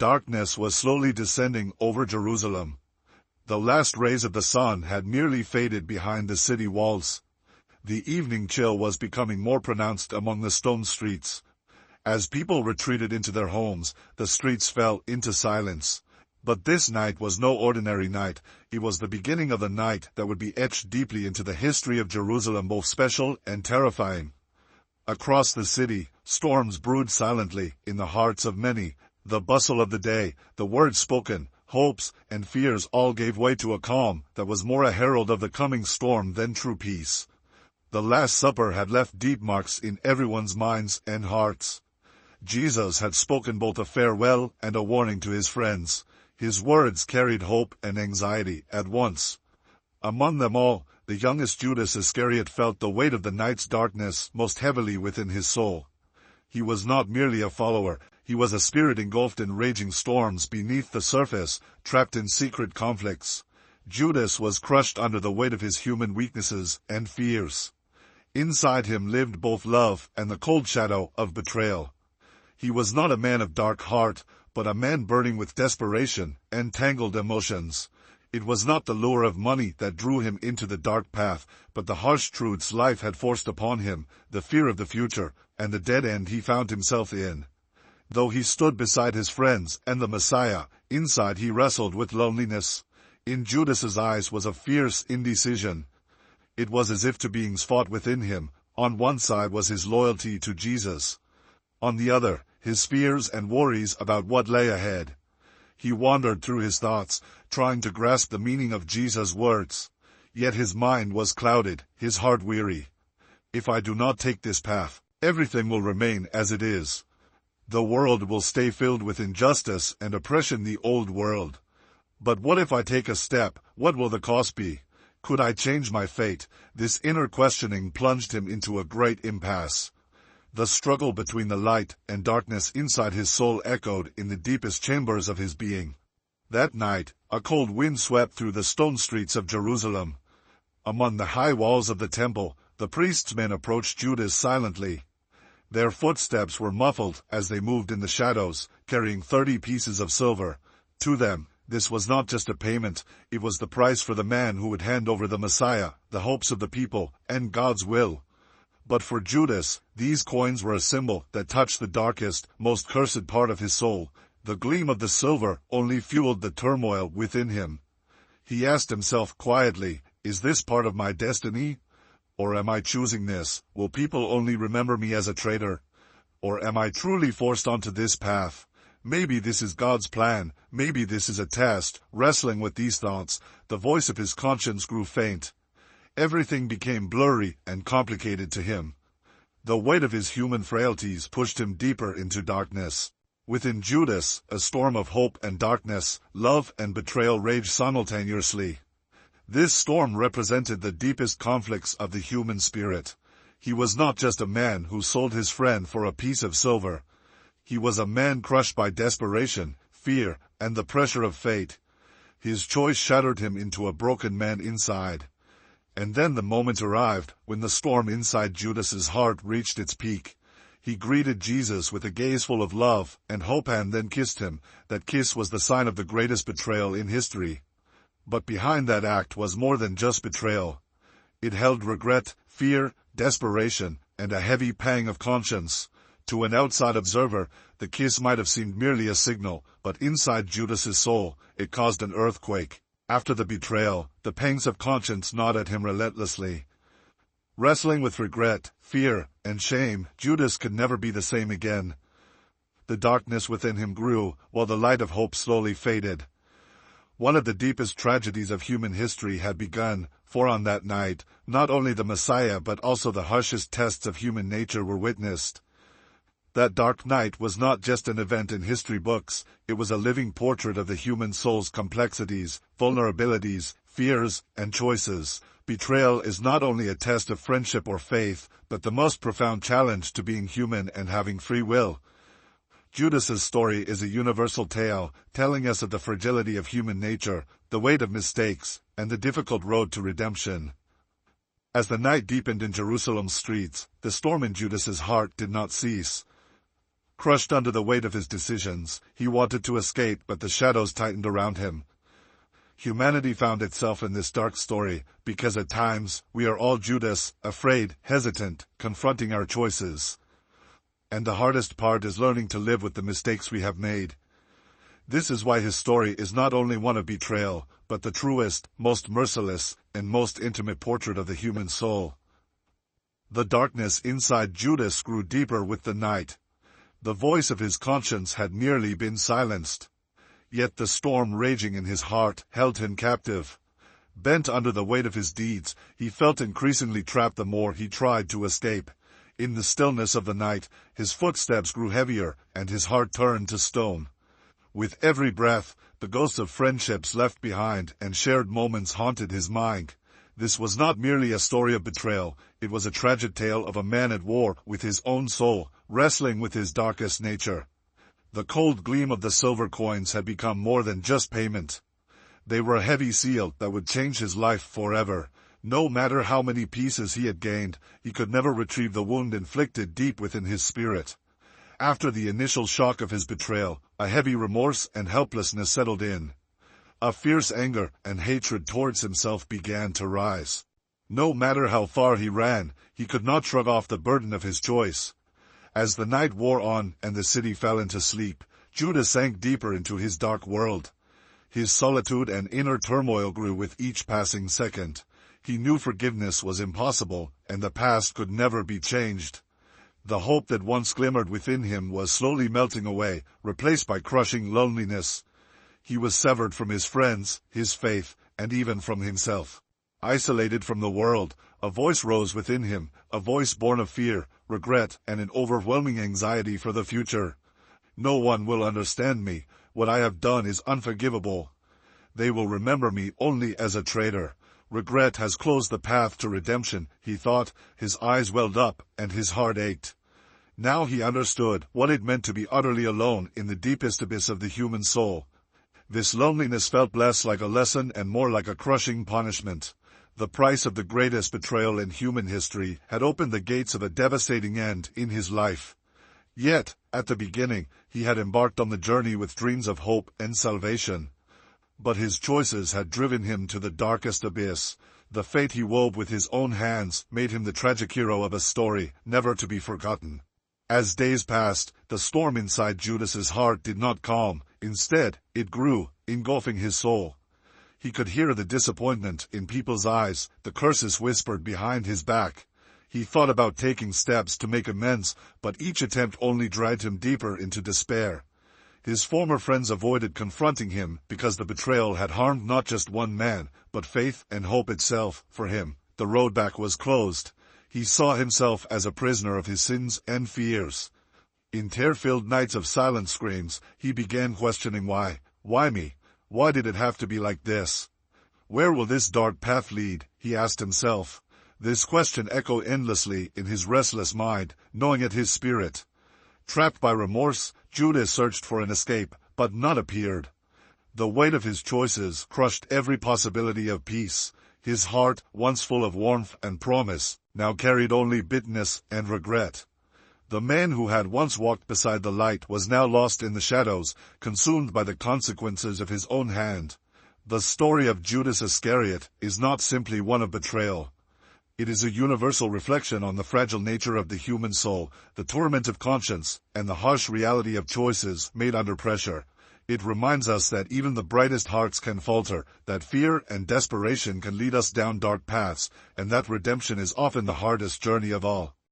Darkness was slowly descending over Jerusalem. The last rays of the sun had nearly faded behind the city walls. The evening chill was becoming more pronounced among the stone streets. As people retreated into their homes, the streets fell into silence. But this night was no ordinary night. It was the beginning of the night that would be etched deeply into the history of Jerusalem, both special and terrifying. Across the city, storms brewed silently in the hearts of many. The bustle of the day, the words spoken, hopes and fears all gave way to a calm that was more a herald of the coming storm than true peace. The Last Supper had left deep marks in everyone's minds and hearts. Jesus had spoken both a farewell and a warning to his friends. His words carried hope and anxiety at once. Among them all, the youngest Judas Iscariot felt the weight of the night's darkness most heavily within his soul. He was not merely a follower. He was a spirit engulfed in raging storms beneath the surface, trapped in secret conflicts. Judas was crushed under the weight of his human weaknesses and fears. Inside him lived both love and the cold shadow of betrayal. He was not a man of dark heart, but a man burning with desperation and tangled emotions. It was not the lure of money that drew him into the dark path, but the harsh truths life had forced upon him, the fear of the future, and the dead end he found himself in. Though he stood beside his friends and the Messiah, inside he wrestled with loneliness. In Judas's eyes was a fierce indecision. It was as if two beings fought within him. On one side was his loyalty to Jesus. On the other, his fears and worries about what lay ahead. He wandered through his thoughts, trying to grasp the meaning of Jesus' words. Yet his mind was clouded, his heart weary. If I do not take this path, everything will remain as it is. The world will stay filled with injustice and oppression, the old world. But what if I take a step? What will the cost be? Could I change my fate? This inner questioning plunged him into a great impasse. The struggle between the light and darkness inside his soul echoed in the deepest chambers of his being. That night, a cold wind swept through the stone streets of Jerusalem. Among the high walls of the temple, the priests' men approached Judas silently. Their footsteps were muffled as they moved in the shadows, carrying 30 pieces of silver. To them, this was not just a payment, it was the price for the man who would hand over the Messiah, the hopes of the people, and God's will. But for Judas, these coins were a symbol that touched the darkest, most cursed part of his soul. The gleam of the silver only fueled the turmoil within him. He asked himself quietly, is this part of my destiny? Or am I choosing this? Will people only remember me as a traitor? Or am I truly forced onto this path? Maybe this is God's plan. Maybe this is a test. Wrestling with these thoughts, the voice of his conscience grew faint. Everything became blurry and complicated to him. The weight of his human frailties pushed him deeper into darkness. Within Judas, a storm of hope and darkness, love and betrayal raged simultaneously. This storm represented the deepest conflicts of the human spirit. He was not just a man who sold his friend for a piece of silver. He was a man crushed by desperation, fear, and the pressure of fate. His choice shattered him into a broken man inside. And then the moment arrived when the storm inside Judas's heart reached its peak. He greeted Jesus with a gaze full of love and hope and then kissed him. That kiss was the sign of the greatest betrayal in history. But behind that act was more than just betrayal. It held regret, fear, desperation, and a heavy pang of conscience. To an outside observer, the kiss might have seemed merely a signal, but inside Judas's soul, it caused an earthquake. After the betrayal, the pangs of conscience gnawed at him relentlessly. Wrestling with regret, fear, and shame, Judas could never be the same again. The darkness within him grew, while the light of hope slowly faded. One of the deepest tragedies of human history had begun, for on that night, not only the Messiah but also the harshest tests of human nature were witnessed. That dark night was not just an event in history books, it was a living portrait of the human soul's complexities, vulnerabilities, fears, and choices. Betrayal is not only a test of friendship or faith, but the most profound challenge to being human and having free will. Judas's story is a universal tale, telling us of the fragility of human nature, the weight of mistakes, and the difficult road to redemption. As the night deepened in Jerusalem's streets, the storm in Judas's heart did not cease. Crushed under the weight of his decisions, he wanted to escape, but the shadows tightened around him. Humanity found itself in this dark story, because at times, we are all Judas, afraid, hesitant, confronting our choices. And the hardest part is learning to live with the mistakes we have made. This is why his story is not only one of betrayal, but the truest, most merciless, and most intimate portrait of the human soul. The darkness inside Judas grew deeper with the night. The voice of his conscience had nearly been silenced. Yet the storm raging in his heart held him captive. Bent under the weight of his deeds, he felt increasingly trapped the more he tried to escape. In the stillness of the night, his footsteps grew heavier, and his heart turned to stone. With every breath, the ghosts of friendships left behind and shared moments haunted his mind. This was not merely a story of betrayal, it was a tragic tale of a man at war with his own soul, wrestling with his darkest nature. The cold gleam of the silver coins had become more than just payment. They were a heavy seal that would change his life forever. No matter how many pieces he had gained, he could never retrieve the wound inflicted deep within his spirit. After the initial shock of his betrayal, a heavy remorse and helplessness settled in. A fierce anger and hatred towards himself began to rise. No matter how far he ran, he could not shrug off the burden of his choice. As the night wore on and the city fell into sleep, Judas sank deeper into his dark world. His solitude and inner turmoil grew with each passing second. He knew forgiveness was impossible, and the past could never be changed. The hope that once glimmered within him was slowly melting away, replaced by crushing loneliness. He was severed from his friends, his faith, and even from himself. Isolated from the world, a voice rose within him, a voice born of fear, regret, and an overwhelming anxiety for the future. No one will understand me. What I have done is unforgivable. They will remember me only as a traitor. Regret has closed the path to redemption, he thought. His eyes welled up, and his heart ached. Now he understood what it meant to be utterly alone in the deepest abyss of the human soul. This loneliness felt less like a lesson and more like a crushing punishment. The price of the greatest betrayal in human history had opened the gates of a devastating end in his life. Yet, at the beginning, he had embarked on the journey with dreams of hope and salvation. But his choices had driven him to the darkest abyss. The fate he wove with his own hands made him the tragic hero of a story never to be forgotten. As days passed, the storm inside Judas's heart did not calm. Instead, it grew, engulfing his soul. He could hear the disappointment in people's eyes, the curses whispered behind his back. He thought about taking steps to make amends, but each attempt only dragged him deeper into despair. His former friends avoided confronting him because the betrayal had harmed not just one man, but faith and hope itself. For him, the road back was closed. He saw himself as a prisoner of his sins and fears. In tear-filled nights of silent screams, he began questioning why. Why me? Why did it have to be like this? Where will this dark path lead? He asked himself. This question echoed endlessly in his restless mind, gnawing at his spirit. Trapped by remorse, Judas searched for an escape, but none appeared. The weight of his choices crushed every possibility of peace. His heart, once full of warmth and promise, now carried only bitterness and regret. The man who had once walked beside the light was now lost in the shadows, consumed by the consequences of his own hand. The story of Judas Iscariot is not simply one of betrayal. It is a universal reflection on the fragile nature of the human soul, the torment of conscience, and the harsh reality of choices made under pressure. It reminds us that even the brightest hearts can falter, that fear and desperation can lead us down dark paths, and that redemption is often the hardest journey of all.